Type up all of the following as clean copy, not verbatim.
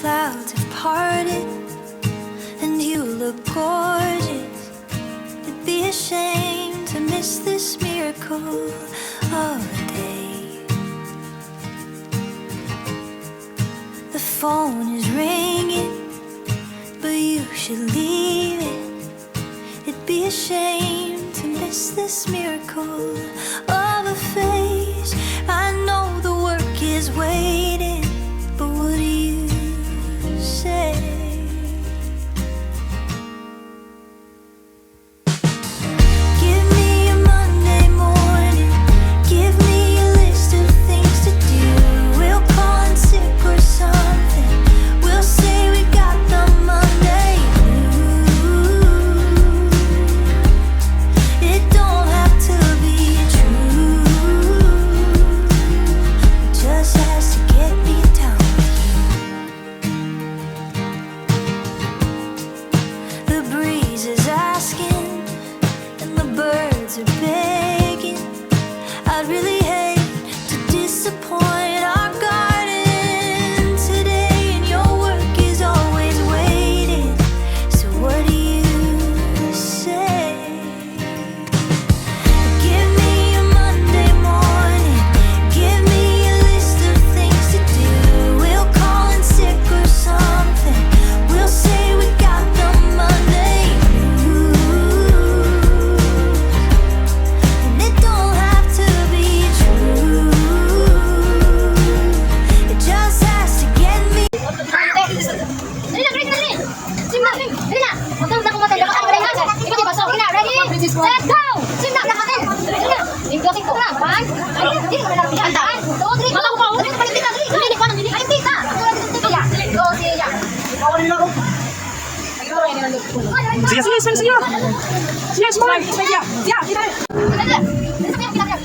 clouds have parted and you look gorgeous. It'd be a shame to miss this miracle of a day. The phone is ringing, but you should leave it. It'd be a shame to miss this miracle of a face. I know the work is waiting, but what do you say? Give me a Monday morning, give me a list of things to do. We'll call in sick or something, we'll say we got the Monday blues. It don't have to be true, it just has to get me down with you. The breeze is asking and the birds are begging. I'd really hate to disappoint our garden today, and your work is always waiting. So what do you say? Give me a Monday morning, give me a list of things to do. We'll call in sick or something, we'll say we got the Monday blues. And it don't have to be true, it just has to get me. Dali na, Grace, dali! Sim na, Sim! Dali na! Huwag na kumatin, dapat ang parehan! Ikaw di ba? So, na, ready? Set, go! Sim na, lakatin! Dali na! Yung closing ko na, 1, dili ka na lang pinagandaan! 2, 3, mata ko pa! Dali, paligpit na, dali! Dali, paano, dali! Ay, tita! Iya, go, siya! Sige, sige, sige, sige. Sige, smile. Sige, sige, sige. Dali, dali! Dali, sabi ang pinagandaan!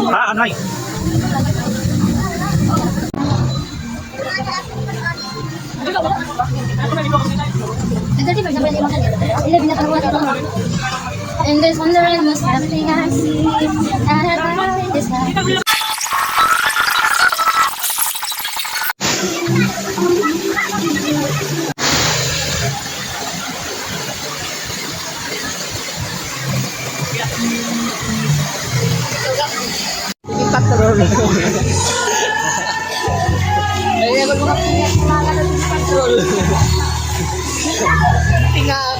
Anay. And there's wonder in most everything I see. And this life. Tinggal.